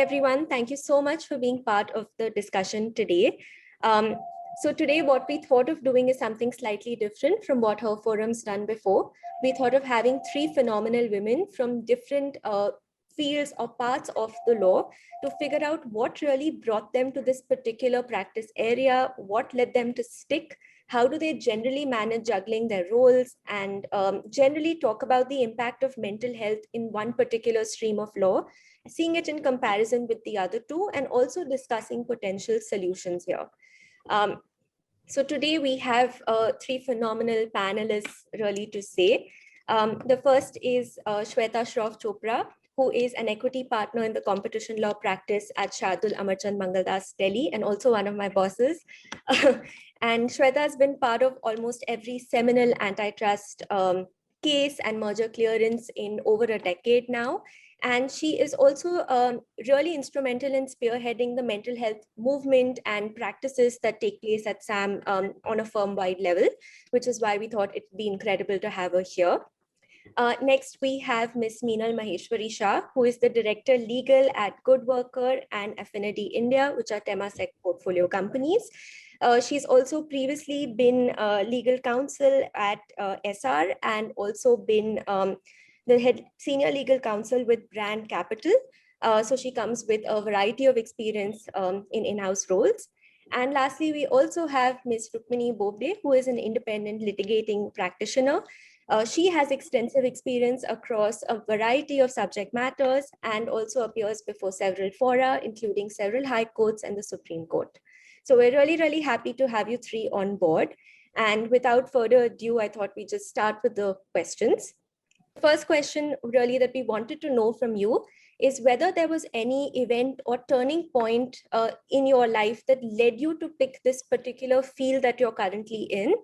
everyone. Thank you so much for being part of the discussion today. So today what we thought of doing is something slightly different from what her forum's done before. We thought of having three phenomenal women from different fields or parts of the law to figure out what really brought them to this particular practice area, what led them to stick, how do they generally manage juggling their roles, and generally talk about the impact of mental health in one particular stream of law, seeing it in comparison with the other two, and also discussing potential solutions here. So today we have three phenomenal panelists really to say. The first is Shweta Shroff Chopra, who is an equity partner in the competition law practice at Shardul Amarchand Mangaldas, Delhi, and also one of my bosses. And Shweta has been part of almost every seminal antitrust case and merger clearance in over a decade now. And she is also really instrumental in spearheading the mental health movement and practices that take place at SAM on a firm-wide level, which is why we thought it'd be incredible to have her here. Next, we have Ms. Meenal Maheshwari Shah, who is the Director Legal at Good Worker and Affinity India, which are Temasek portfolio companies. She's also previously been legal counsel at SR and also been the head senior legal counsel with Brand Capital. So she comes with a variety of experience in in-house roles. And lastly, we also have Ms. Rukmini Bobde, who is an independent litigating practitioner. She has extensive experience across a variety of subject matters and also appears before several fora, including several high courts and the Supreme Court. So we're really, really happy to have you three on board. And without further ado, I thought we just start with the questions. First question really that we wanted to know from you is whether there was any event or turning point in your life that led you to pick this particular field that you're currently in,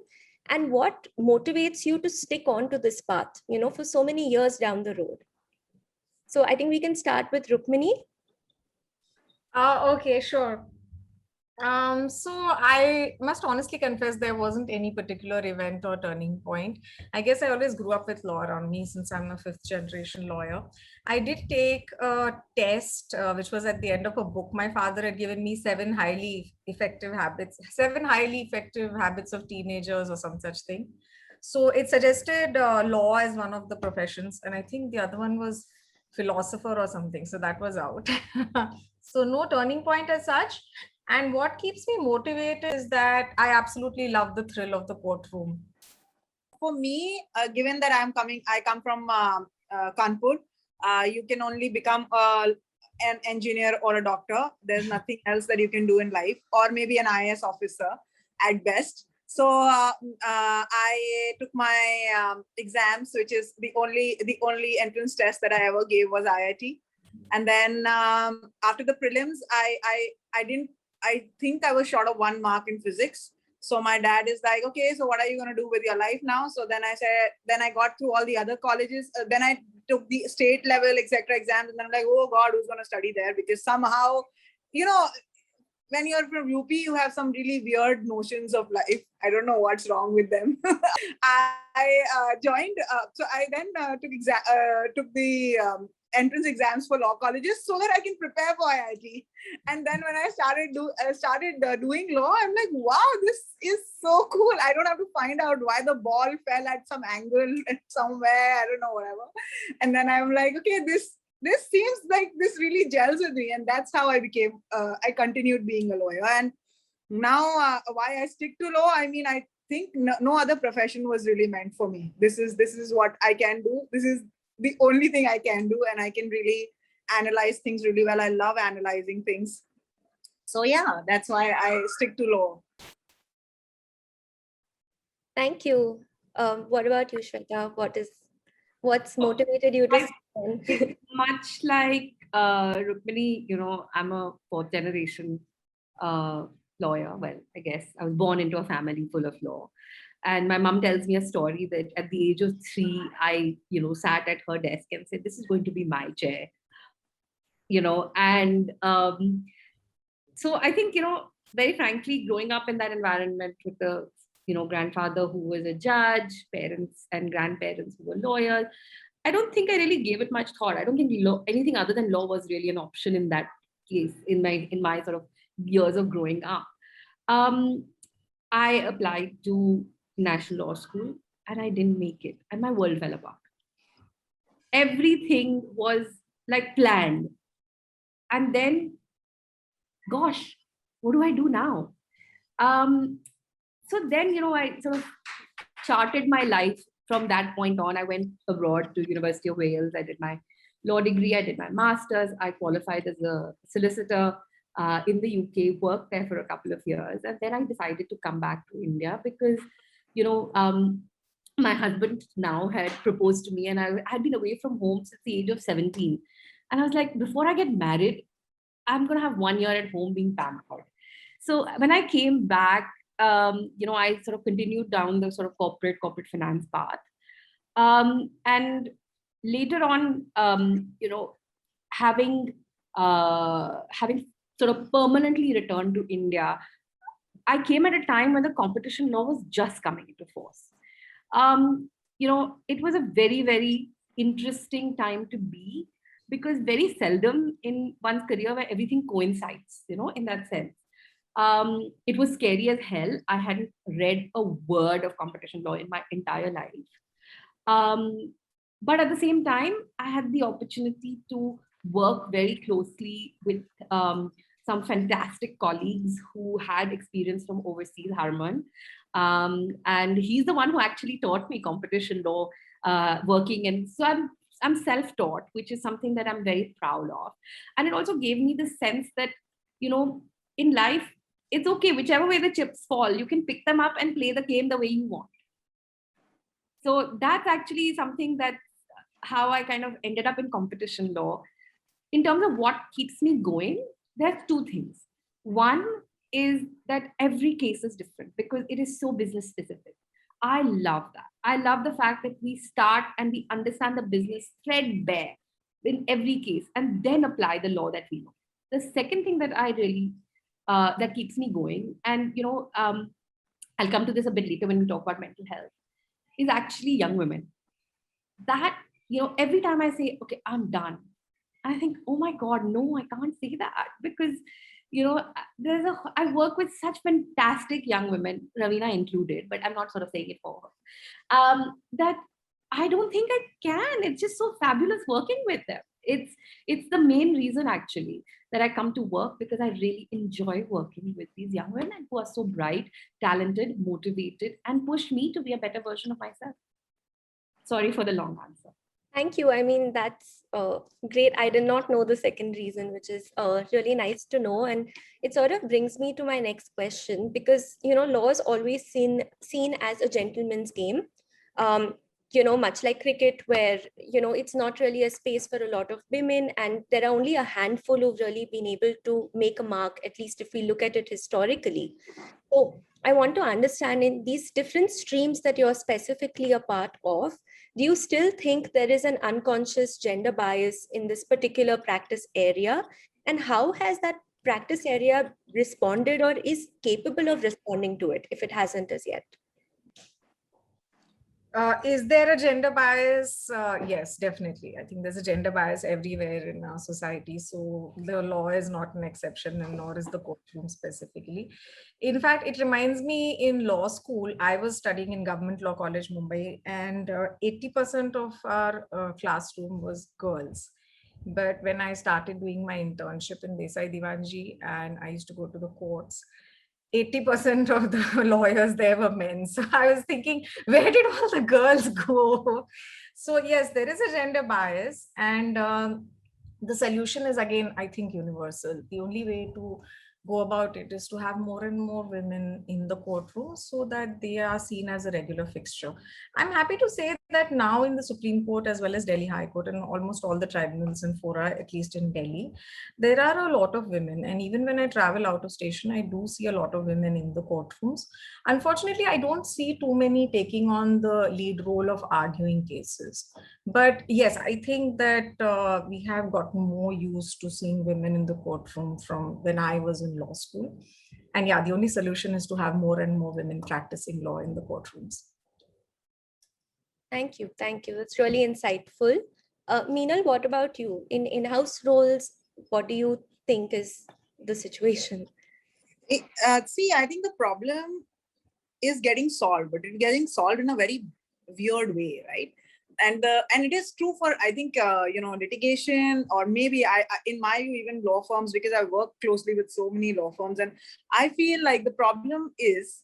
and what motivates you to stick on to this path, you know, for so many years down the road. So I think we can start with Rukmini. Okay, sure. So I must honestly confess there wasn't any particular event or turning point. I guess I always grew up with law around me since I'm a fifth generation lawyer. I did take a test, which was at the end of a book. My father had given me seven highly effective habits of teenagers or some such thing. So it suggested law as one of the professions. And I think the other one was philosopher or something. So that was out. So no turning point as such. And what keeps me motivated is that I absolutely love the thrill of the courtroom. For me, given that I come from Kanpur, you can only become an engineer or a doctor. There's nothing else that you can do in life, or maybe an IAS officer at best. So I took my exams, which is the only entrance test that I ever gave was IIT. And then after the prelims, I think I was short of 1 mark in physics. So my dad is like, okay, so what are you going to do with your life now? So then I said, then I got through all the other colleges. Then I took the state level, etc. exams. And then I'm like, oh God, who's going to study there? Because somehow, you know, when you're from UP, you have some really weird notions of life. I don't know what's wrong with them. I joined, so I then took the entrance exams for law colleges so that I can prepare for IIT. And then when I started doing law, I'm like, wow, this is so cool. I don't have to find out why the ball fell at some angle somewhere. I don't know, whatever. And then I'm like, okay, this seems like this really gels with me. And that's how I continued being a lawyer. And now why I stick to law, I mean, I think no other profession was really meant for me. This is what I can do. This is the only thing I can do, and I can really analyze things really well. I love analyzing things. So yeah, that's why I stick to law. Thank you. What about you, Shweta? What's motivated you to much like Rukmini, you know, I'm a fourth generation lawyer. Well, I guess I was born into a family full of law. And my mom tells me a story that at the age of 3, I, you know, sat at her desk and said, this is going to be my chair, you know. And so I think, you know, very frankly, growing up in that environment with a, you know, grandfather who was a judge, parents and grandparents who were lawyers, I don't think I really gave it much thought. I don't think anything other than law was really an option in that case in my sort of years of growing up. I applied to National Law School and I didn't make it, and my world fell apart. Everything was like planned, and then, gosh, what do I do now? So then, I sort of charted my life from that point on. I went abroad to University of Wales. I did my law degree. I did my master's. I qualified as a solicitor in the UK, worked there for a couple of years. And then I decided to come back to India because, my husband now had proposed to me and I had been away from home since the age of 17. And I was like, before I get married, I'm going to have 1 year at home being pampered. So when I came back, I sort of continued down the sort of corporate finance path. And later on, having sort of permanently returned to India, I came at a time when the competition law was just coming into force. It was a very, very interesting time to be, because very seldom in one's career where everything coincides, in that sense. It was scary as hell. I hadn't read a word of competition law in my entire life. But at the same time, I had the opportunity to work very closely with some fantastic colleagues who had experience from overseas, Harman. And he's the one who actually taught me competition law, working. And so I'm self-taught, which is something that I'm very proud of. And it also gave me the sense that, in life, it's okay, whichever way the chips fall, you can pick them up and play the game the way you want. So that's actually something that's how I kind of ended up in competition law. In terms of what keeps me going, there's two things. One is that every case is different because it is so business specific. I love that. I love the fact that we start and we understand the business threadbare in every case and then apply the law that we know. The second thing that I really, that keeps me going, and I'll come to this a bit later when we talk about mental health, is actually young women. That, every time I say, okay, I'm done, I think, oh my God, no, I can't say that, because I work with such fantastic young women, Ravina included, but I'm not sort of saying it for her, that I don't think I can. It's just so fabulous working with them. It's the main reason actually that I come to work, because I really enjoy working with these young women who are so bright, talented, motivated, and push me to be a better version of myself. Sorry for the long answer. Thank you. I mean, that's great. I did not know the second reason, which is really nice to know. And it sort of brings me to my next question, because, law is always seen as a gentleman's game. Much like cricket, where, it's not really a space for a lot of women, and there are only a handful who've really been able to make a mark, at least if we look at it historically. So I want to understand, in these different streams that you're specifically a part of, do you still think there is an unconscious gender bias in this particular practice area? And how has that practice area responded or is capable of responding to it, if it hasn't as yet? Is there a gender bias? Yes, definitely. I think there's a gender bias everywhere in our society. So the law is not an exception, and nor is the courtroom specifically. In fact, it reminds me, in law school, I was studying in Government Law College, Mumbai, and 80% of our classroom was girls. But when I started doing my internship in Desai Diwanji, and I used to go to the courts, 80% of the lawyers there were men. So I was thinking, where did all the girls go? So yes, there is a gender bias, and the solution is, again, I think, universal. The only way to go about it is to have more and more women in the courtroom so that they are seen as a regular fixture. I'm happy to say that now in the Supreme Court, as well as Delhi High Court, and almost all the tribunals and fora, at least in Delhi, there are a lot of women. And even when I travel out of station, I do see a lot of women in the courtrooms. Unfortunately, I don't see too many taking on the lead role of arguing cases. But yes, I think that we have gotten more used to seeing women in the courtroom from when I was in law school. And yeah, the only solution is to have more and more women practicing law in the courtrooms. Thank you. Thank you. That's really insightful. Meenal, what about you? In in-house roles, what do you think is the situation? See, I think the problem is getting solved, but it's getting solved in a very weird way, right? And it is true for, I think, litigation, or maybe in my view, even law firms, because I work closely with so many law firms, and I feel like the problem is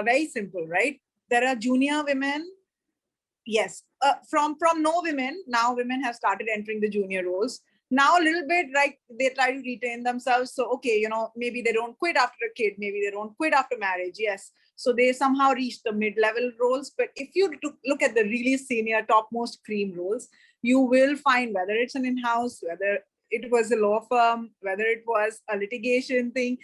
very simple, right? There are junior women. Yes, from no women, now women have started entering the junior roles. Now a little bit, like, they try to retain themselves. So okay, maybe they don't quit after a kid, maybe they don't quit after marriage. Yes, so they somehow reach the mid-level roles. But if you look at the really senior, topmost cream roles, you will find, whether it's an in-house, whether it was a law firm, whether it was a litigation thing,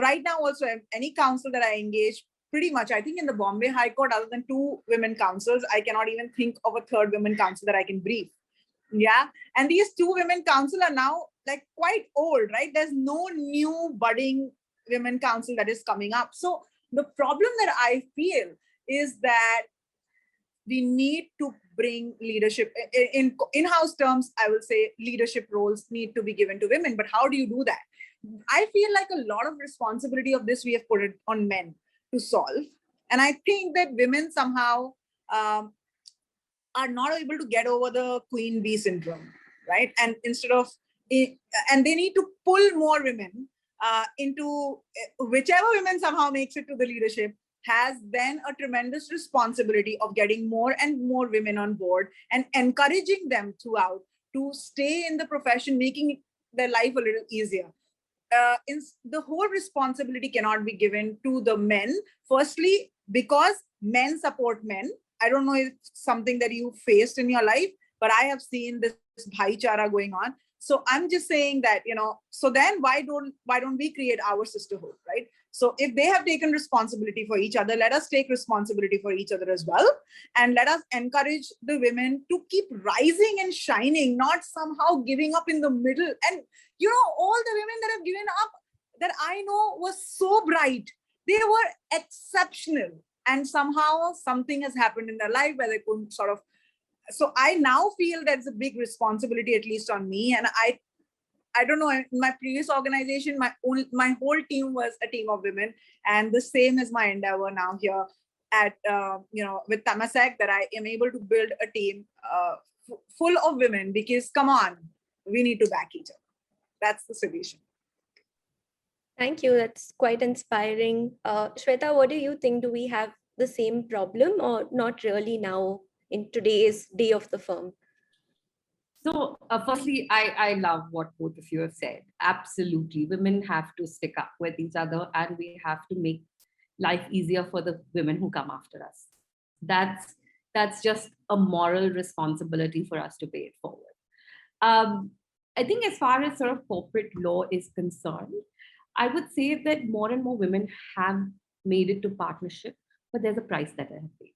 right now also, any counsel that I engage, pretty much, I think in the Bombay High Court, other than 2 women counsels, I cannot even think of a 3rd women counsel that I can brief. Yeah. And these 2 women counsel are now like quite old, right? There's no new budding women counsel that is coming up. So the problem that I feel is that we need to bring leadership in-house terms. I will say leadership roles need to be given to women, but how do you do that? I feel like a lot of responsibility of this we have put it on men to solve. And I think that women somehow are not able to get over the queen bee syndrome, right? And and they need to pull more women into whichever women somehow makes it to the leadership, has then a tremendous responsibility of getting more and more women on board and encouraging them throughout to stay in the profession, making their life a little easier. The whole responsibility cannot be given to the men. Firstly, because men support men. I don't know if it's something that you faced in your life, but I have seen this bhaichara going on. So I'm just saying that, so then why don't we create our sisterhood, right? So if they have taken responsibility for each other, let us take responsibility for each other as well. And let us encourage the women to keep rising and shining, not somehow giving up in the middle. And, all the women that have given up that I know was so bright. They were exceptional. And somehow something has happened in their life where they couldn't sort of. So I now feel there's a big responsibility, at least on me. And I don't know, in my previous organization, my whole team was a team of women. And the same is my endeavor now here at, with Temasek, that I am able to build a team full of women, because come on, we need to back each other. That's the solution. Thank you. That's quite inspiring. Shweta, what do you think? Do we have the same problem, or not really now in today's day of the firm? So firstly, I love what both of you have said. Absolutely. Women have to stick up with each other, and we have to make life easier for the women who come after us. That's just a moral responsibility for us to pay it forward. I think as far as sort of corporate law is concerned, I would say that more and more women have made it to partnership, but there's a price that they have paid.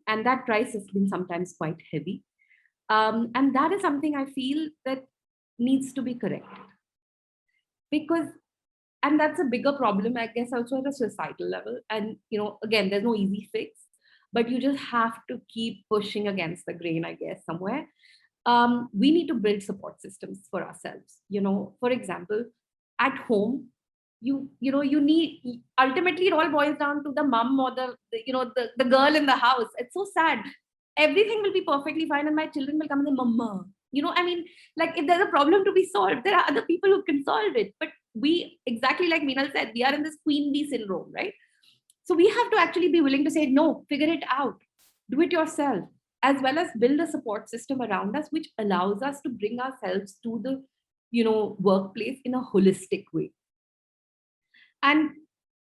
And that price has been sometimes quite heavy. And that is something I feel that needs to be corrected. And that's a bigger problem, I guess, also at a societal level. And, again, there's no easy fix, but you just have to keep pushing against the grain, I guess, somewhere. We need to build support systems for ourselves. For example, at home, you need, ultimately it all boils down to the mom or the girl in the house. It's so sad. Everything will be perfectly fine and my children will come and say, Mama. Like, if there's a problem to be solved, there are other people who can solve it. But we, exactly like Meenal said, we are in this queen bee syndrome, right? So we have to actually be willing to say, no, figure it out. Do it yourself, as well as build a support system around us, which allows us to bring ourselves to the, workplace in a holistic way. And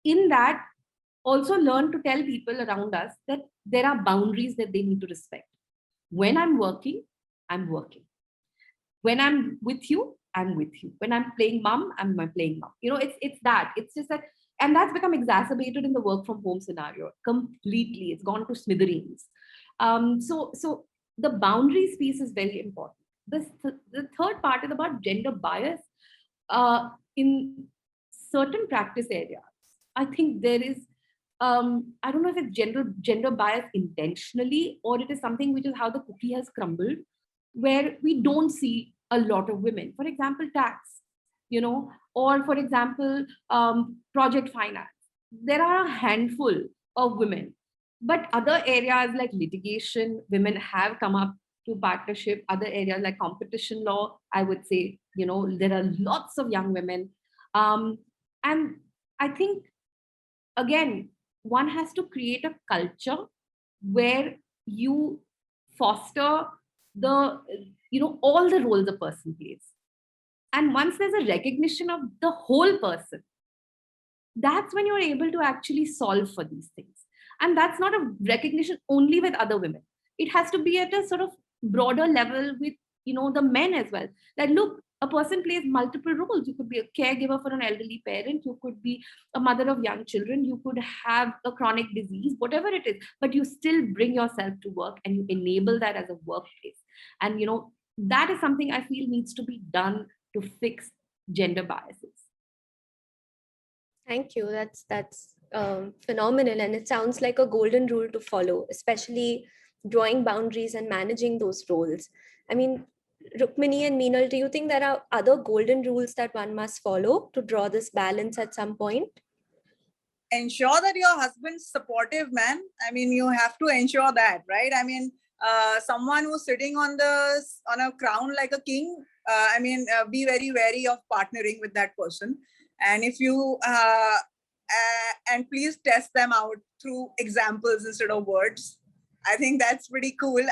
in that, also learn to tell people around us that there are boundaries that they need to respect. When I'm working, I'm working. When I'm with you, I'm with you. When I'm playing mom, I'm playing mom. It's that. It's just that, and that's become exacerbated in the work from home scenario completely. It's gone to smithereens. So the boundaries piece is very important. The third part is about gender bias in certain practice areas. I think there is, I don't know if it's gender bias intentionally, or it is something which is how the cookie has crumbled, where we don't see a lot of women. For example, tax, or for example, project finance. There are a handful of women, but other areas like litigation, women have come up to partnership. Other areas like competition law, I would say, there are lots of young women. And I think, again, one has to create a culture where you foster the, all the roles a person plays. And once there's a recognition of the whole person, that's when you're able to actually solve for these things. And that's not a recognition only with other women. It has to be at a sort of broader level with, the men as well. That look, a person plays multiple roles. You could be a caregiver for an elderly parent. You could be a mother of young children. You could have a chronic disease, whatever it is, but you still bring yourself to work and you enable that as a workplace. And, that is something I feel needs to be done to fix gender biases. Thank you. That's phenomenal, and it sounds like a golden rule to follow, especially drawing boundaries and managing those roles. I mean, Rukmini and Meenal, do you think there are other golden rules that one must follow to draw this balance at some point? Ensure that your husband's supportive, man. I mean, you have to ensure that, right? I mean, someone who's sitting on a crown like a king, be very wary of partnering with that person. And if you and please test them out through examples instead of words. I think that's pretty cool.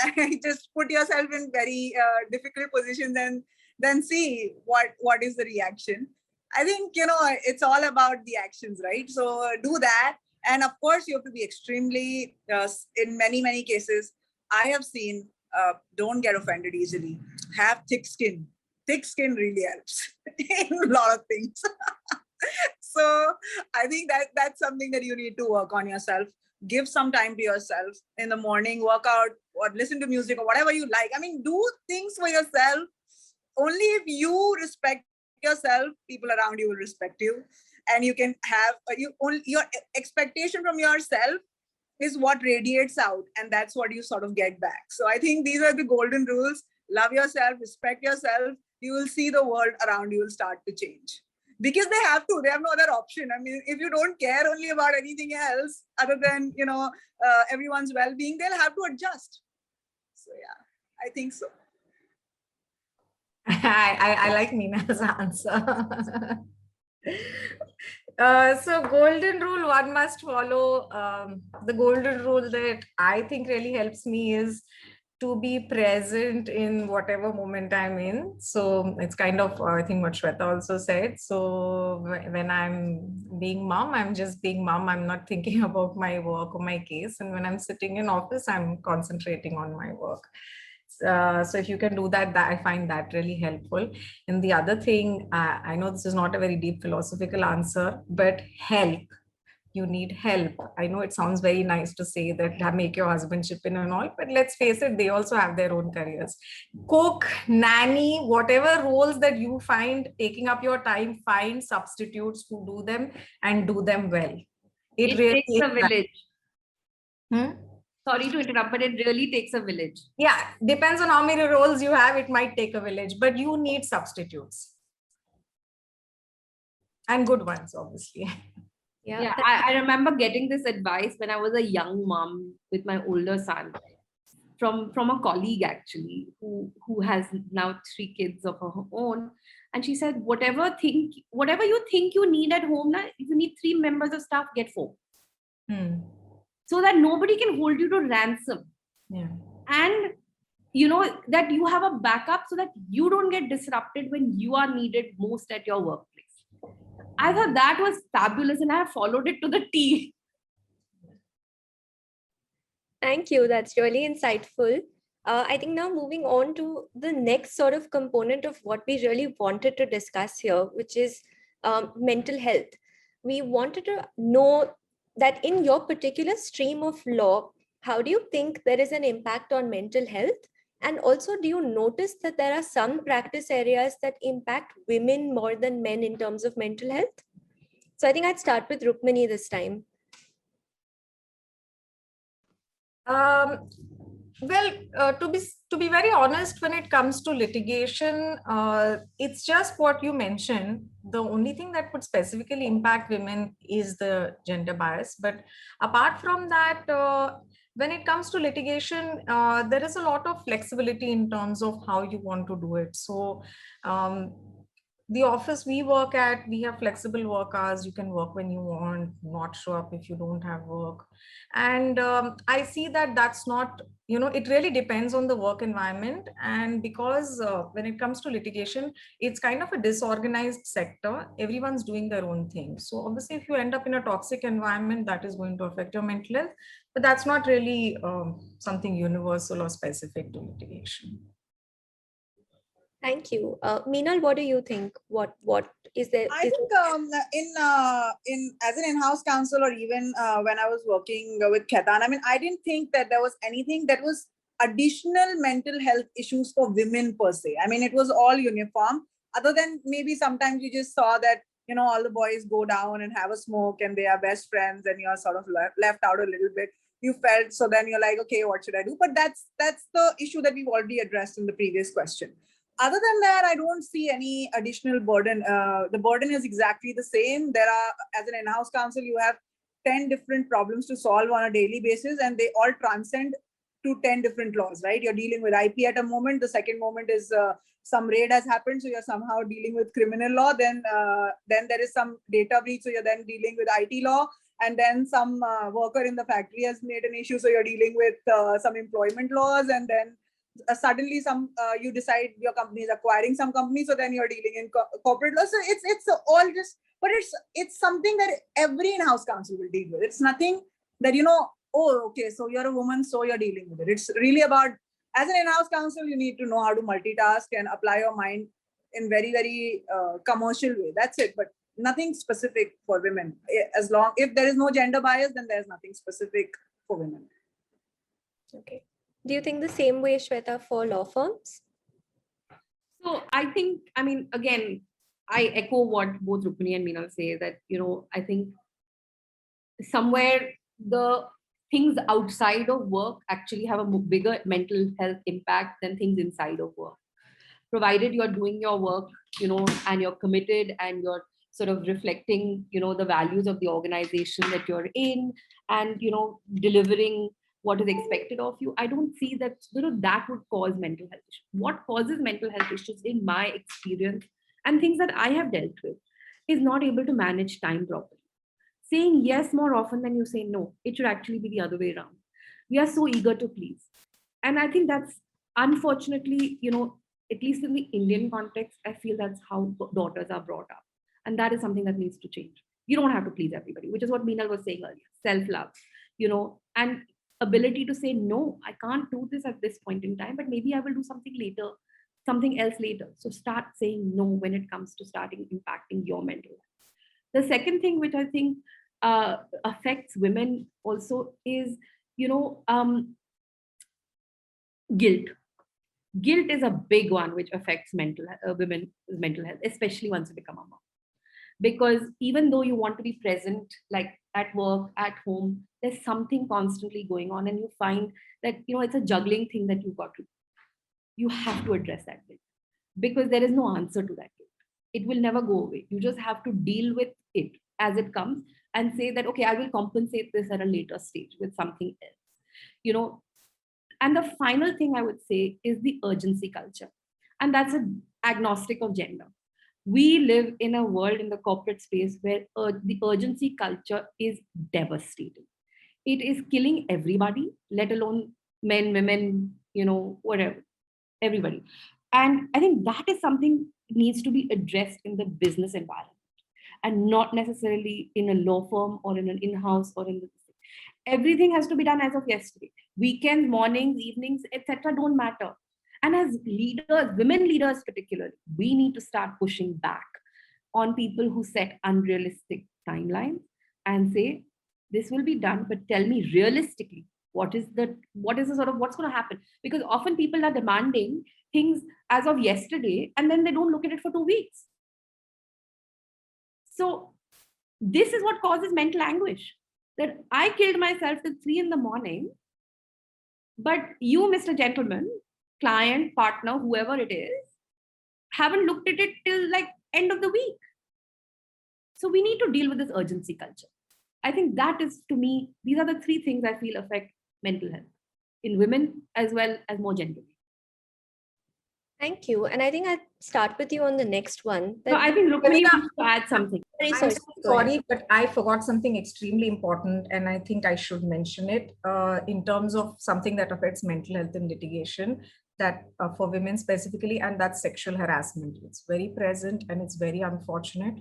Just put yourself in very difficult positions and then see what is the reaction. I think, it's all about the actions, right? So do that. And of course, you have to be extremely, in many, many cases, I have seen, don't get offended easily. Have thick skin. Thick skin really helps in a lot of things. So I think that's something that you need to work on yourself. Give some time to yourself in the morning, work out or listen to music or whatever you like. I mean, do things for yourself. Only if you respect yourself, people around you will respect you. And you can have, your expectation from yourself is what radiates out. And that's what you sort of get back. So I think these are the golden rules. Love yourself, respect yourself. You will see the world around you will start to change. Because they have no other option. I mean, if you don't care only about anything else other than, everyone's well-being, they'll have to adjust. So yeah, I think so. I like Meena's answer. So golden rule one must follow. The golden rule that I think really helps me is to be present in whatever moment I'm in. So it's kind of, I think what Shweta also said. So when I'm being mom, I'm just being mom. I'm not thinking about my work or my case. And when I'm sitting in office, I'm concentrating on my work. So if you can do that, I find that really helpful. And the other thing, I know this is not a very deep philosophical answer, but help. You need help. I know it sounds very nice to say that make your husband chip in and all, but let's face it, they also have their own careers. Cook, nanny, whatever roles that you find taking up your time, find substitutes who do them and do them well. It really takes a village. Sorry to interrupt, but it really takes a village. Yeah, depends on how many roles you have. It might take a village, but you need substitutes. And good ones, obviously. Yeah, I remember getting this advice when I was a young mom with my older son from a colleague actually who has now 3 kids of her own. And she said, whatever you think you need at home, if you need 3 members of staff, get 4. So that nobody can hold you to ransom. Yeah. And that you have a backup so that you don't get disrupted when you are needed most at your workplace. I thought that was fabulous and I have followed it to the T. Thank you. That's really insightful. I think now moving on to the next sort of component of what we really wanted to discuss here, which is mental health. We wanted to know that in your particular stream of law, how do you think there is an impact on mental health? And also, do you notice that there are some practice areas that impact women more than men in terms of mental health? So I think I'd start with Rukmini this time. Well, to be very honest, when it comes to litigation, it's just what you mentioned. The only thing that would specifically impact women is the gender bias. But apart from that, when it comes to litigation, there is a lot of flexibility in terms of how you want to do it. So, um, the office we work at, we have flexible work hours. You can work when you want, not show up if you don't have work. And I see that that's not, it really depends on the work environment. And because when it comes to litigation, it's kind of a disorganized sector. Everyone's doing their own thing. So obviously, if you end up in a toxic environment, that is going to affect your mental health. But that's not really something universal or specific to litigation. Thank you. Meenal, what do you think? What is there? I think in as an in-house counsel, or even when I was working with Khaitan, I mean, I didn't think that there was anything that was additional mental health issues for women per se. I mean, it was all uniform. Other than maybe sometimes you just saw that all the boys go down and have a smoke and they are best friends, and you're sort of left out a little bit. You felt so, then you're like, okay, what should I do? But that's the issue that we've already addressed in the previous question. Other than that, I don't see any additional burden. The burden is exactly the same. There are, as an in-house counsel, you have 10 different problems to solve on a daily basis, and they all transcend to 10 different laws, right? You're dealing with IP at a moment. The second moment is some raid has happened, so you're somehow dealing with criminal law. Then there is some data breach, so you're then dealing with IT law. And then some worker in the factory has made an issue, so you're dealing with some employment laws. And then suddenly you decide your company is acquiring some company, so then you're dealing in corporate law. So it's all just, but it's something that every in-house counsel will deal with. It's nothing that oh, okay, so you're a woman, so you're dealing with it. It's really about, as an in-house counsel, you need to know how to multitask and apply your mind in very, very commercial way. That's it. But nothing specific for women. As long, if there is no gender bias, then there's nothing specific for women. Okay. Do you think the same way, Shweta, for law firms? So I think, I mean, again, I echo what both Rukmini and Meenal say, that, I think somewhere the things outside of work actually have a bigger mental health impact than things inside of work. Provided you're doing your work, and you're committed, and you're sort of reflecting, the values of the organization that you're in, and, delivering what is expected of you, I don't see that, that would cause mental health issues. What causes mental health issues, in my experience, and things that I have dealt with, is not able to manage time properly. Saying yes more often than you say no. It should actually be the other way around. We are so eager to please. And I think that's, unfortunately, at least in the Indian context, I feel that's how daughters are brought up. And that is something that needs to change. You don't have to please everybody, which is what Meenal was saying earlier. Self-love, and ability to say, no, I can't do this at this point in time, but maybe I will do something later, something else later. So start saying no when it comes to starting impacting your mental health. The second thing, which I think affects women also, is, guilt. Guilt is a big one which affects women's mental health, especially once you become a mom. Because even though you want to be present, like at work, at home, there's something constantly going on, and you find that it's a juggling thing that you've got to do. You have to address that guilt, because there is no answer to that guilt. It will never go away. You just have to deal with it as it comes and say that, okay, I will compensate this at a later stage with something else. And the final thing I would say is the urgency culture. And that's agnostic of gender. We live in a world, in the corporate space, where the urgency culture is devastating. It is killing everybody, let alone men, women, whatever, everybody. And I think that is something needs to be addressed in the business environment, and not necessarily in a law firm or in an in-house or in the. Everything has to be done as of yesterday. Weekends, mornings, evenings, etc. don't matter. And as leaders, women leaders particularly, we need to start pushing back on people who set unrealistic timelines and say, this will be done, but tell me realistically, what is the sort of what's going to happen? Because often people are demanding things as of yesterday, and then they don't look at it for 2 weeks. So this is what causes mental anguish. That I killed myself till 3 a.m, But you, Mr. Gentleman, client, partner, whoever it is, haven't looked at it till like end of the week. So we need to deal with this urgency culture. I think that is, to me, these are the three things I feel affect mental health in women as well as more generally. Thank you. And I think I'll start with you on the next one. So I think Rukmini wants to add something. Very I'm sorry. so Go ahead. sorry, but I forgot something extremely important, and I think I should mention it in terms of something that affects mental health in litigation, that for women specifically, and that's sexual harassment. It's very present and it's very unfortunate.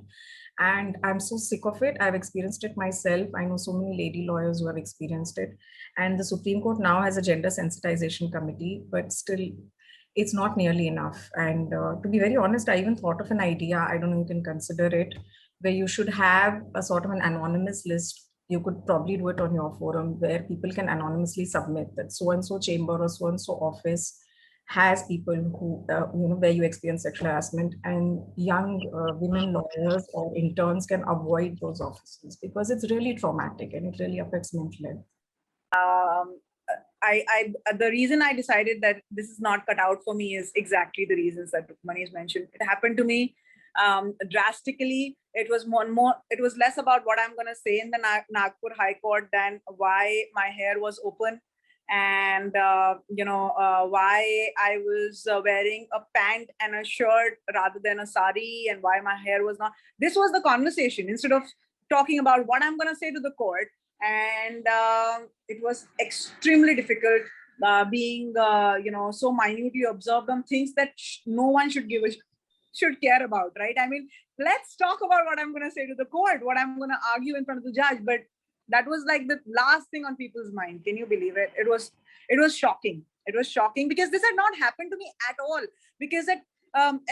And I'm so sick of it. I've experienced it myself. I know so many lady lawyers who have experienced it. And the Supreme Court now has a gender sensitization committee, but still it's not nearly enough. And to be very honest, I even thought of an idea, I don't know, you can consider it, where you should have a sort of an anonymous list. You could probably do it on your forum where people can anonymously submit that so-and-so chamber or so-and-so office has people who, where you experience sexual harassment, and young women lawyers or interns can avoid those offices because it's really traumatic and it really affects mental health. The reason I decided that this is not cut out for me is exactly the reasons that Rukmani's mentioned. It happened to me drastically. It was it was less about what I'm going to say in the Nagpur High Court than why my hair was open, and why I was wearing a pant and a shirt rather than a sari, and why my hair was not. This was the conversation instead of talking about what I'm going to say to the court. And it was extremely difficult being so minutely observed on things that no one should care about, right? I mean, let's talk about what I'm going to say to the court, what I'm going to argue in front of the judge, but that was like the last thing on people's mind. Can you believe it? It was shocking. It was shocking because this had not happened to me at all, because at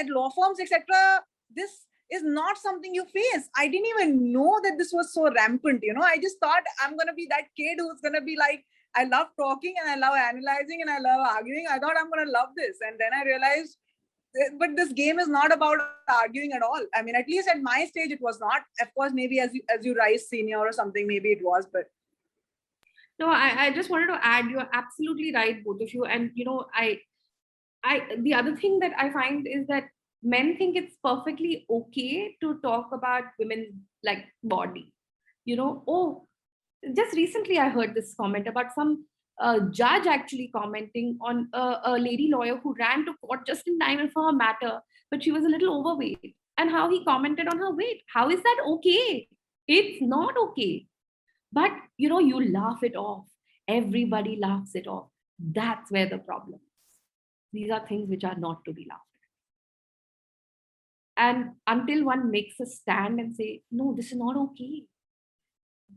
law firms, etc., this is not something you face. I didn't even know that this was so rampant. I just thought I'm going to be that kid who's going to be like, I love talking and I love analyzing and I love arguing. I thought I'm going to love this. And then I realized, but this game is not about arguing at all. I mean, at least at my stage, it was not. Of course, maybe as you rise senior or something, maybe it was, but. No, I just wanted to add, you're absolutely right, both of you. And, the other thing that I find is that men think it's perfectly okay to talk about women's like body. Just recently I heard this comment about some judge actually commenting on a lady lawyer who ran to court just in time for her matter, but she was a little overweight, and how he commented on her weight. How is that okay? It's not okay. But you laugh it off. Everybody laughs it off. That's where the problem is. These are things which are not to be laughed at. And until one makes a stand and say, no, this is not okay.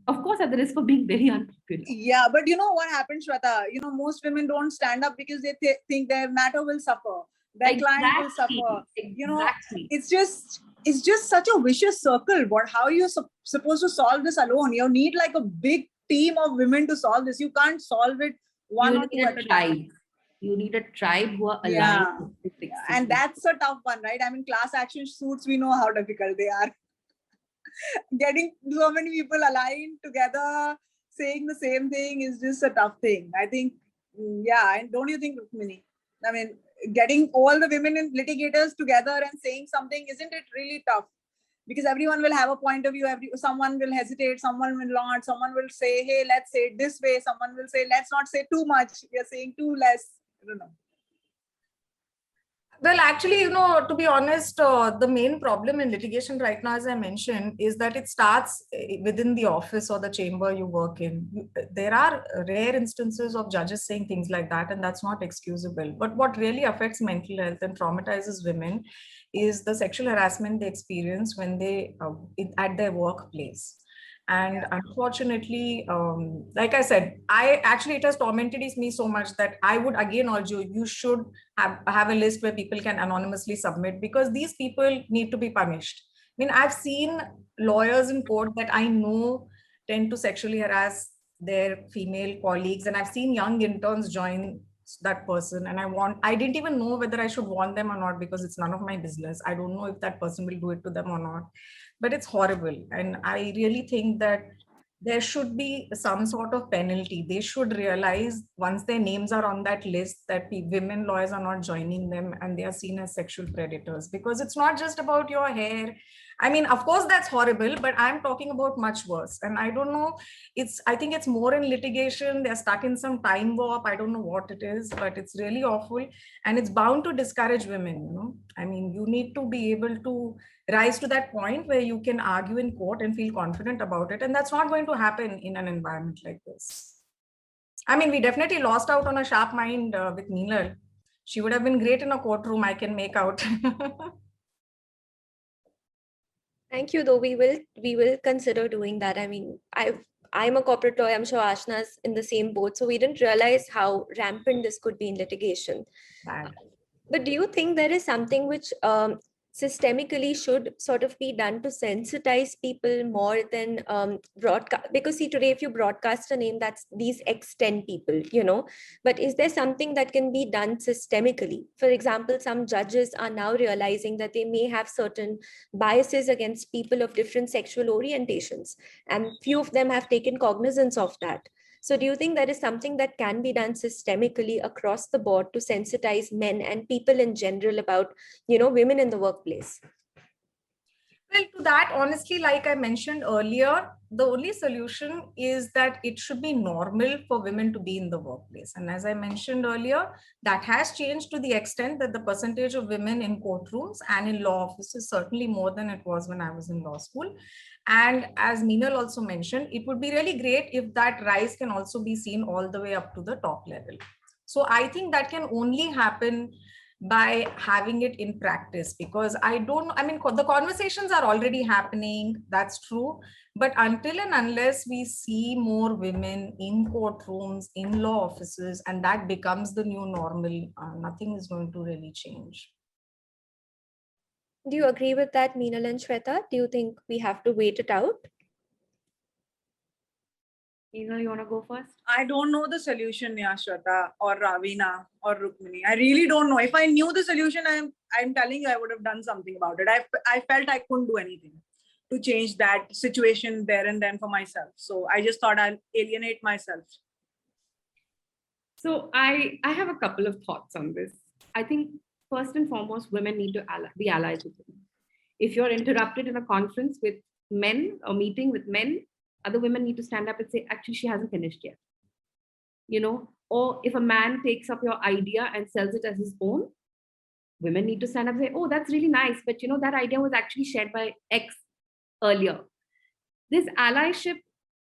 Of course, at the risk of being very unpopular. Yeah, but you know what happens, Shweta? Most women don't stand up because they think their matter will suffer. Their client will suffer. Exactly. It's just such a vicious circle. How are you supposed to solve this alone? You need like a big team of women to solve this. You can't solve it one or two at a time. You need a tribe who are aligned. Yeah. And that's a tough one, right? I mean, class action suits, we know how difficult they are. Getting so many people aligned together, saying the same thing is just a tough thing. I think, yeah. And don't you think, Rukmini? I mean, getting all the women and litigators together and saying something, isn't it really tough? Because everyone will have a point of view. Someone will hesitate, someone will not, someone will say, hey, let's say it this way. Someone will say, let's not say too much. We are saying too less. I don't know. Well, actually, to be honest, the main problem in litigation right now, as I mentioned, is that it starts within the office or the chamber you work in. There are rare instances of judges saying things like that, and that's not excusable. But what really affects mental health and traumatizes women is the sexual harassment they experience when they at their workplace. And unfortunately, like I said, it has tormented me so much that I would again urge you should have a list where people can anonymously submit, because these people need to be punished. I mean, I've seen lawyers in court that I know tend to sexually harass their female colleagues, and I've seen young interns join that person, and I didn't even know whether I should warn them or not, because it's none of my business. I don't know if that person will do it to them or not. But it's horrible. And I really think that there should be some sort of penalty. They should realize once their names are on that list that women lawyers are not joining them and they are seen as sexual predators, because it's not just about your hair. I mean, of course, that's horrible, but I'm talking about much worse. And I don't know, I think it's more in litigation. They're stuck in some time warp. I don't know what it is, but it's really awful. And it's bound to discourage women. I mean, you need to be able to rise to that point where you can argue in court and feel confident about it. And that's not going to happen in an environment like this. I mean, we definitely lost out on a sharp mind with Meenal. She would have been great in a courtroom, I can make out. Thank you, though we will consider doing that. I mean, I'm a corporate lawyer. I'm sure Ashna's in the same boat. So we didn't realize how rampant this could be in litigation. Bad. But do you think there is something which systemically should sort of be done to sensitize people more than broadcast? Because see, today, if you broadcast a name, that's these X 10 people, but is there something that can be done systemically? For example, some judges are now realizing that they may have certain biases against people of different sexual orientations, and few of them have taken cognizance of that. So do you think that is something that can be done systemically across the board to sensitize men and people in general about, women in the workplace? Well, to that, honestly, like I mentioned earlier, the only solution is that it should be normal for women to be in the workplace. And as I mentioned earlier, that has changed to the extent that the percentage of women in courtrooms and in law offices is certainly more than it was when I was in law school. And as Meenal also mentioned, it would be really great if that rise can also be seen all the way up to the top level. So I think that can only happen by having it in practice, because I mean, the conversations are already happening, that's true. But until and unless we see more women in courtrooms, in law offices, and that becomes the new normal, nothing is going to really change. Do you agree with that, Meenal and Shweta? Do you think we have to wait it out? Meenal, you want to go first? I don't know the solution, Shweta or Ravina or Rukmini. I really don't know. If I knew the solution, I'm telling you, I would have done something about it. I felt I couldn't do anything to change that situation there and then for myself. So I just thought I'll alienate myself. So I have a couple of thoughts on this. I think first and foremost, women need to be allies with women. If you're interrupted in a conference with men or meeting with men, other women need to stand up and say, actually, she hasn't finished yet. Or if a man takes up your idea and sells it as his own, women need to stand up and say, oh, that's really nice. But that idea was actually shared by X earlier. This allyship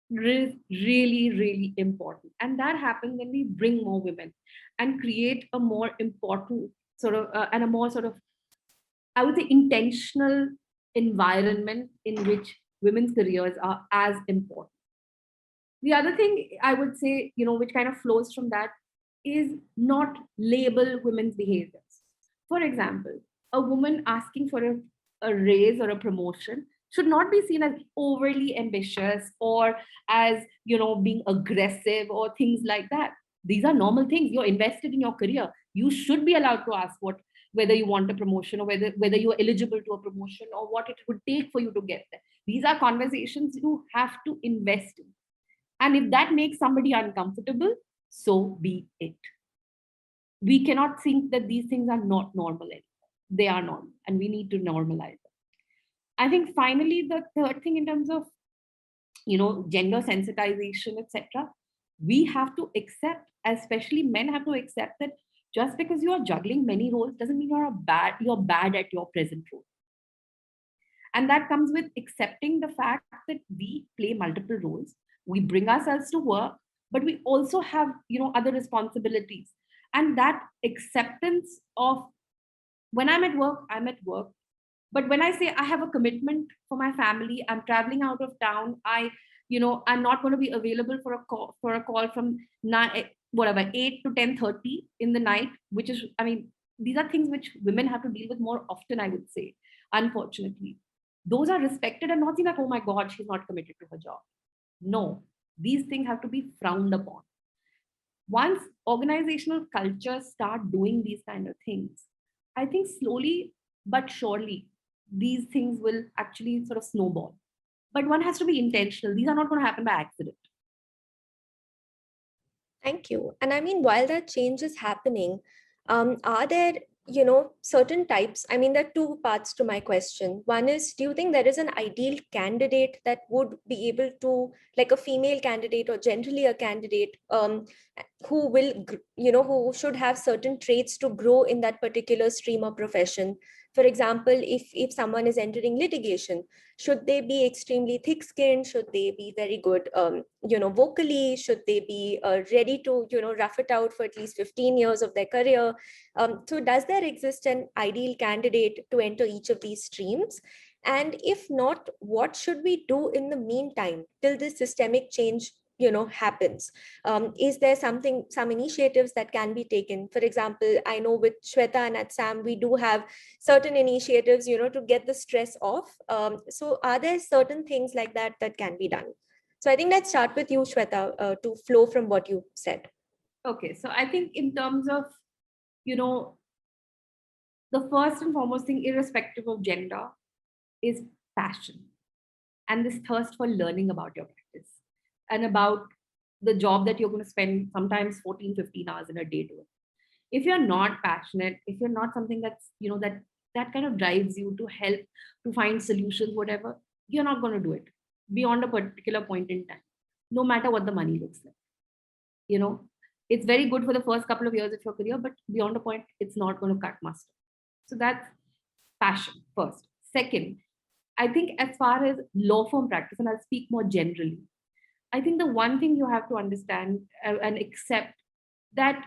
is really, really important. And that happens when we bring more women and create a more important sort of, and a more sort of, I would say, intentional environment in which women's careers are as important. The other thing I would say, which kind of flows from that, is not label women's behaviors. For example, a woman asking for a raise or a promotion should not be seen as overly ambitious or as, being aggressive or things like that. These are normal things. You're invested in your career. You should be allowed to ask whether you want a promotion or whether you're eligible to a promotion or what it would take for you to get there. These are conversations you have to invest in. And if that makes somebody uncomfortable, so be it. We cannot think that these things are not normal anymore. They are normal, and we need to normalize them. I think finally, the third thing in terms of, gender sensitization, etc., we have to accept, especially men have to accept, that just because you are juggling many roles doesn't mean you're bad at your present role. And that comes with accepting the fact that we play multiple roles. We bring ourselves to work, but we also have, other responsibilities. And that acceptance of, when I'm at work, I'm at work. But when I say I have a commitment for my family, I'm traveling out of town, I'm not going to be available for a call from 8 to 10:30 in the night, which is, these are things which women have to deal with more often, I would say, unfortunately. Those are respected and not seen like, oh my God, she's not committed to her job. No, these things have to be frowned upon. Once organizational cultures start doing these kind of things, I think slowly but surely, these things will actually sort of snowball. but one has to be intentional. These are not going to happen by accident. Thank you. And I mean, while that change is happening, are there, certain types? I mean, there are two parts to my question. One is, do you think there is an ideal candidate that would be able to, like a female candidate or generally a candidate, who will, who should have certain traits to grow in that particular stream or profession? For example, if someone is entering litigation, should they be extremely thick skinned? Should they be very good, vocally? Should they be ready to, rough it out for at least 15 years of their career? So does there exist an ideal candidate to enter each of these streams? And if not, what should we do in the meantime till this systemic change happens? Is there some initiatives that can be taken? For example, I know with Shweta and at SAM, we do have certain initiatives, to get the stress off. So are there certain things like that that can be done? So I think let's start with you, Shweta, to flow from what you said. Okay, so I think in terms of, the first and foremost thing, irrespective of gender, is passion and this thirst for learning about your practice and about the job that you're going to spend sometimes 14, 15 hours in a day doing. If you're not passionate, if you're not something that's, that kind of drives you to help, to find solutions, whatever, you're not going to do it beyond a particular point in time, no matter what the money looks like. It's very good for the first couple of years of your career, but beyond a point, it's not going to cut mustard. So that's passion first. Second, I think as far as law firm practice, and I'll speak more generally, I think the one thing you have to understand and accept that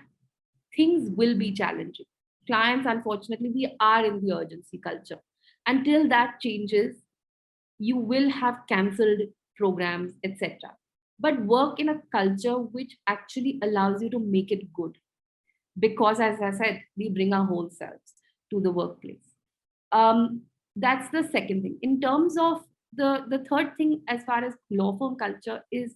things will be challenging. Clients, unfortunately, we are in the urgency culture. Until that changes, you will have cancelled programs, etc. But work in a culture which actually allows you to make it good. Because as I said, we bring our whole selves to the workplace. That's the second thing. In terms of the third thing, as far as law firm culture, is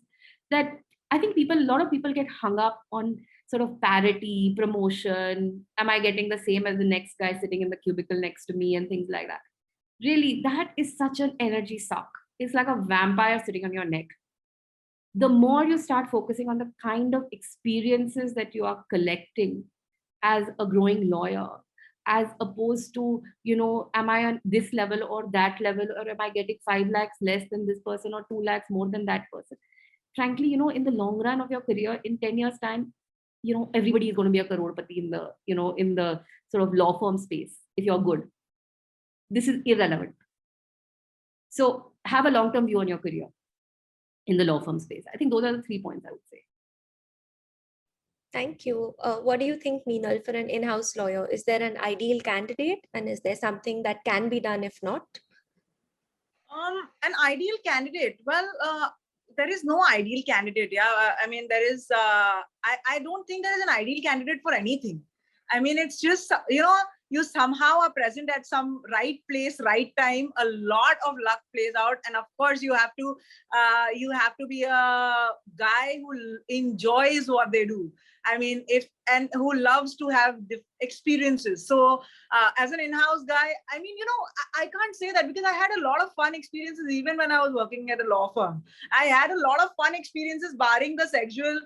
that I think a lot of people get hung up on sort of parity, promotion. Am I getting the same as the next guy sitting in the cubicle next to me and things like that? Really, that is such an energy suck. It's like a vampire sitting on your neck. The more you start focusing on the kind of experiences that you are collecting as a growing lawyer, as opposed to, am I on this level or that level, or am I getting 5 lakhs less than this person or 2 lakhs more than that person? Frankly, in the long run of your career, in 10 years time, everybody is going to be a crorepati in the sort of law firm space if you're good. This is irrelevant. So have a long-term view on your career in the law firm space. I think those are the 3 points I would say. Thank you. What do you think, Meenal, for an in-house lawyer? Is there an ideal candidate, and is there something that can be done if not? An ideal candidate. Well, there is no ideal candidate. Yeah, I mean, there is. I don't think there is an ideal candidate for anything. I mean, it's just you somehow are present at some right place, right time. A lot of luck plays out, and of course, you have to be a guy who enjoys what they do. I mean, and who loves to have experiences. So as an in-house guy, I mean, I can't say that because I had a lot of fun experiences even when I was working at a law firm. I had a lot of fun experiences barring the sexual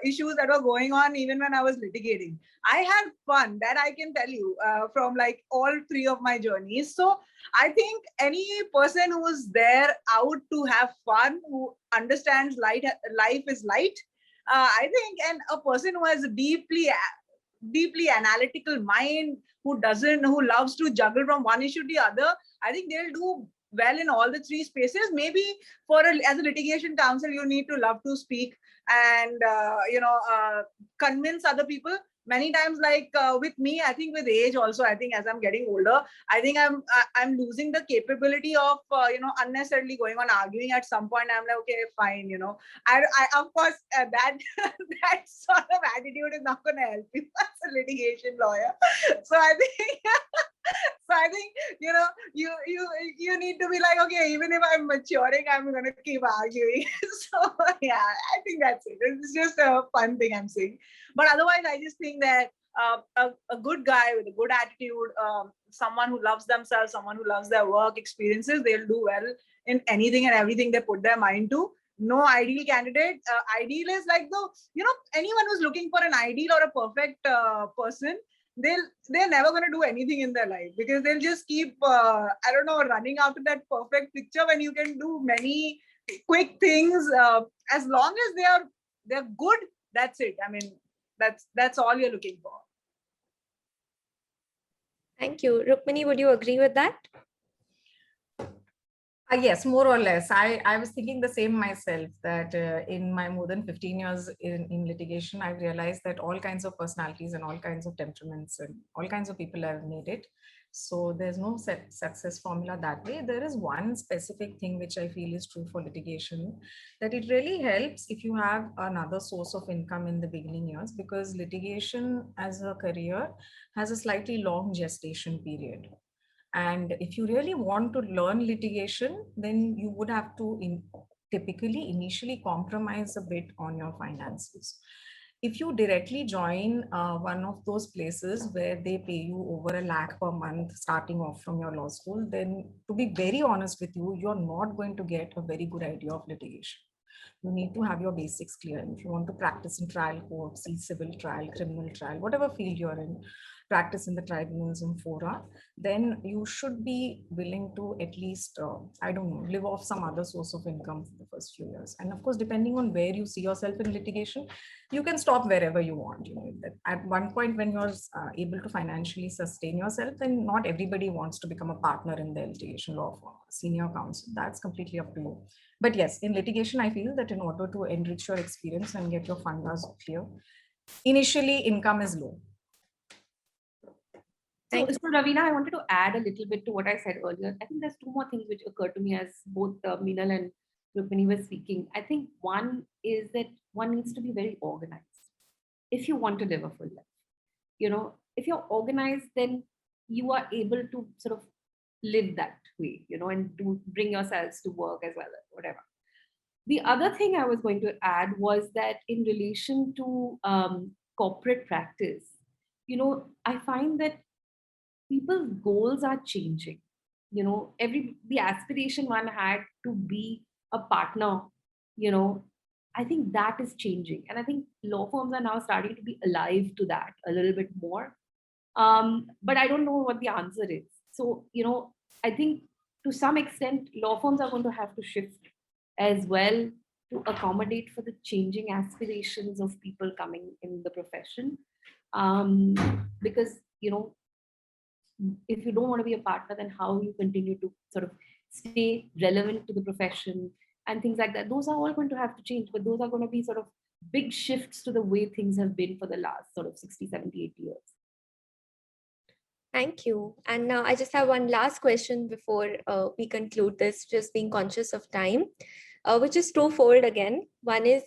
issues that were going on even when I was litigating. I had fun, that I can tell you, from like all 3 of my journeys. So I think any person who is there out to have fun, who understands life is light, I think, and a person who has a deeply analytical mind, who loves to juggle from one issue to the other, I think they'll do well in all the 3 spaces. Maybe as a litigation counsel, you need to love to speak and convince other people. Many times, like with me, I think with age also, I think as I'm getting older, I think I'm losing the capability of unnecessarily going on arguing. At some point, I'm like, okay, fine, I of course that that sort of attitude is not going to help you as a litigation lawyer. So I I think, you need to be like, okay, even if I'm maturing, I'm going to keep arguing. So yeah, I think that's it. It's just a fun thing I'm saying. But otherwise, I just think that a good guy with a good attitude, someone who loves themselves, someone who loves their work experiences, they'll do well in anything and everything they put their mind to. No ideal candidate. Ideal is like anyone who's looking for an ideal or a perfect person, they're never going to do anything in their life, because they'll just keep running after that perfect picture when you can do many quick things. As long as they're good, that's it. I mean, that's all you're looking for. Thank you. Rukmini, would you agree with that? Yes, more or less. I was thinking the same myself, that in my more than 15 years in litigation, I've realized that all kinds of personalities and all kinds of temperaments and all kinds of people have made it. So there's no success formula that way. There is one specific thing which I feel is true for litigation, that it really helps if you have another source of income in the beginning years, because litigation as a career has a slightly long gestation period. And if you really want to learn litigation, then you would have to typically initially compromise a bit on your finances. If you directly join one of those places where they pay you over £1 lakh per month starting off from your law school, then to be very honest with you, you're not going to get a very good idea of litigation. You need to have your basics clear. If you want to practice in trial courts, civil trial, criminal trial, whatever field you're in, practice in the tribunals and fora, then you should be willing to at least, live off some other source of income for the first few years. And of course, depending on where you see yourself in litigation, you can stop wherever you want. At one point when you're able to financially sustain yourself, then not everybody wants to become a partner in the litigation law firm, senior counsel. That's completely up to you. But yes, in litigation, I feel that in order to enrich your experience and get your fundas clear, initially income is low. So Ravina, I wanted to add a little bit to what I said earlier. I think there's two more things which occurred to me as both Meenal and Rukmini were speaking. I think one is that one needs to be very organized if you want to live a full life. If you're organized, then you are able to sort of live that way, and to bring yourselves to work as well, whatever. The other thing I was going to add was that in relation to corporate practice, I find that people's goals are changing. The aspiration one had to be a partner, I think that is changing. And I think law firms are now starting to be alive to that a little bit more. But I don't know what the answer is. So, I think to some extent, law firms are going to have to shift as well to accommodate for the changing aspirations of people coming in the profession. Because, if you don't want to be a partner, then how you continue to sort of stay relevant to the profession and things like that, those are all going to have to change. But those are going to be sort of big shifts to the way things have been for the last sort of 60, 70, 80 years. Thank you. And now I just have one last question before we conclude this, just being conscious of time, which is twofold again. One is,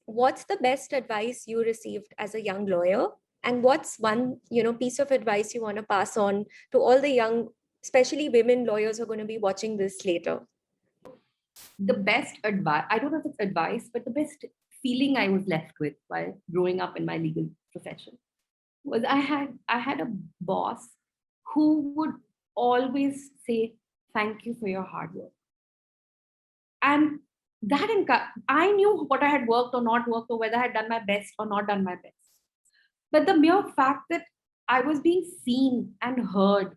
what's the best advice you received as a young lawyer? And what's one, piece of advice you want to pass on to all the young, especially women lawyers who are going to be watching this later? The best advice, I don't know if it's advice, but the best feeling I was left with while growing up in my legal profession was I had a boss who would always say, thank you for your hard work. And that I knew what I had worked or not worked, or whether I had done my best or not done my best. But the mere fact that I was being seen and heard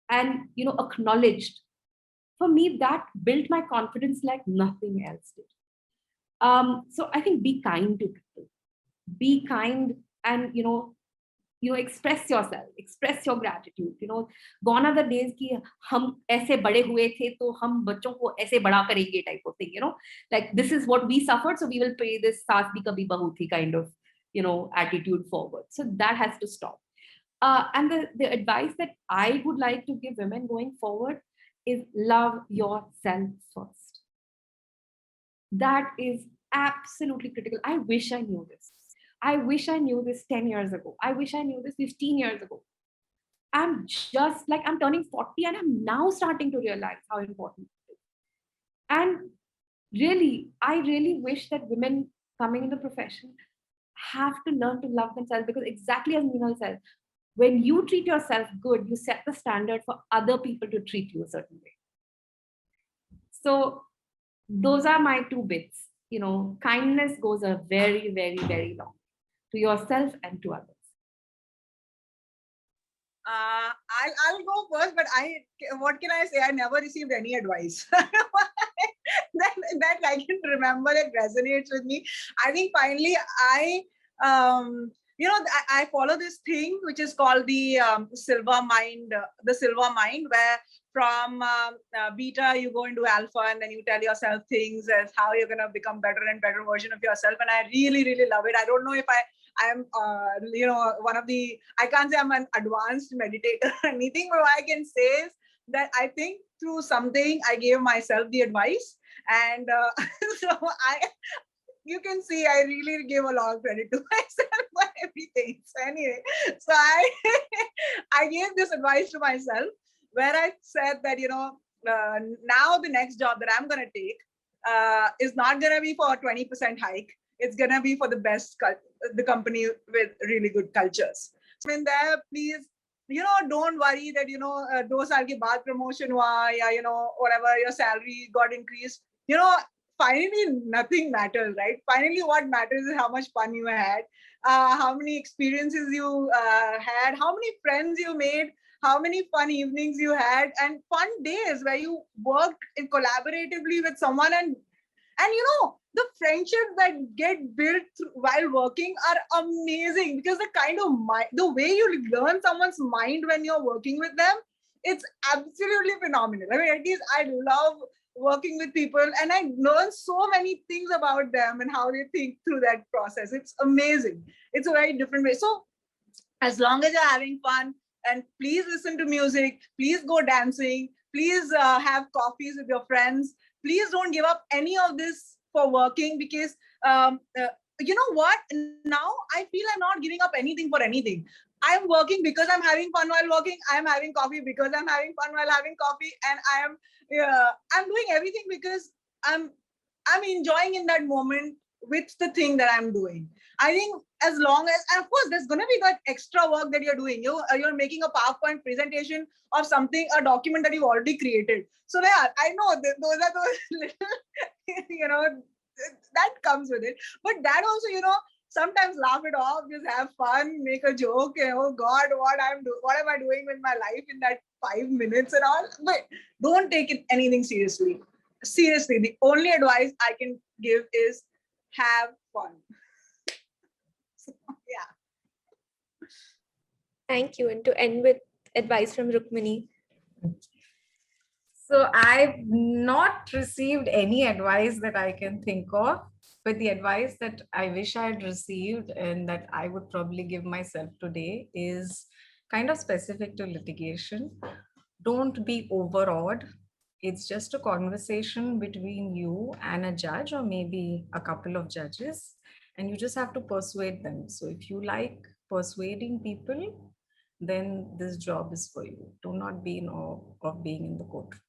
and, acknowledged, for me, that built my confidence like nothing else did. So I think be kind to people. Be kind and, express yourself, express your gratitude. Gone are the days ki hum aise bade hue the to hum bachon ko aise bada karenge type of thing, like this is what we suffered, so we will pay this saas bhi kabhi bahu thi kind of, attitude forward. So that has to stop. And the advice that I would like to give women going forward is love yourself first. That is absolutely critical. I wish I knew this. I wish I knew this 10 years ago. I wish I knew this 15 years ago. I'm just like, I'm turning 40 and I'm now starting to realize how important it is. And really, I really wish that women coming in the profession have to learn to love themselves, because exactly as Neenal said, when you treat yourself good, you set the standard for other people to treat you a certain way. So those are my two bits. Kindness goes a very, very, very long to yourself and to others. I'll go first, but what can I say? I never received any advice. that I can remember, that resonates with me. I think finally I follow this thing which is called the silver mind, where from beta you go into alpha, and then you tell yourself things as how you're going to become better and better version of yourself. And I really, really love it. I don't know if I'm one of the, I can't say I'm an advanced meditator or anything, but what I can say is that I think through something I gave myself the advice, and so you can see I really give a lot of credit to myself for everything. So anyway, so I gave this advice to myself, where I said that now the next job that I'm gonna take is not gonna be for a 20% hike. It's gonna be for the best the company with really good cultures. So in there, please, don't worry that 2 saal ke baad promotion hua, ya whatever, your salary got increased. Finally nothing matters, right? Finally what matters is how much fun you had, how many experiences you had, how many friends you made, how many fun evenings you had, and fun days where you worked collaboratively with someone. And the friendships that get built while working are amazing, because the kind of the way you learn someone's mind when you're working with them, it's absolutely phenomenal. I mean, at least I love working with people, and I learn so many things about them and how they think through that process. It's amazing. It's a very different way. So as long as you're having fun, and please listen to music, please go dancing, please have coffees with your friends, please don't give up any of this for working, because you know what, now I feel I'm not giving up anything for anything. I'm working because I'm having fun while working. I'm having coffee because I'm having fun while having coffee, and I'm doing everything because I'm enjoying in that moment with the thing that I'm doing. I think as long as, and of course, there's going to be that extra work that you're doing. You're making a PowerPoint presentation of something, a document that you've already created. So yeah, I know those are those little, that comes with it. But that also, sometimes laugh it off, just have fun, make a joke. Oh God, what am I doing with my life in that 5 minutes and all? But don't take it anything seriously. Seriously, the only advice I can give is have fun. So, yeah. Thank you. And to end with advice from Rukmini. So I've not received any advice that I can think of, but the advice that I wish I had received and that I would probably give myself today is kind of specific to litigation. Don't be overawed. It's just a conversation between you and a judge, or maybe a couple of judges, and you just have to persuade them. So if you like persuading people, then this job is for you. Do not be in awe of being in the courtroom.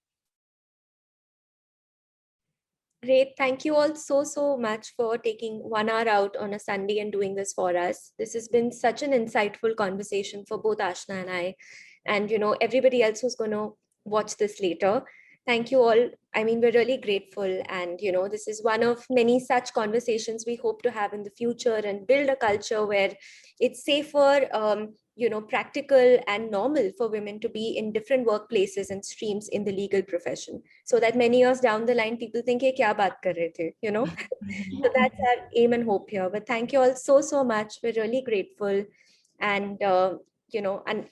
Great. Thank you all so much for taking 1 hour out on a Sunday and doing this for us. This has been such an insightful conversation for both Ashna and I, and everybody else who's going to watch this later. Thank you all. I mean, we're really grateful, and this is one of many such conversations we hope to have in the future and build a culture where it's safer, practical and normal for women to be in different workplaces and streams in the legal profession, so that many years down the line, people think, "Ye kya baat kar rahe the?" So that's our aim and hope here. But thank you all so much. We're really grateful. And, and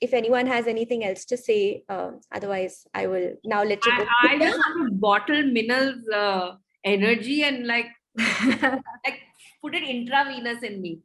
if anyone has anything else to say, otherwise I will now let you go. I just want to bottle Minal's energy and like put it intravenous in me.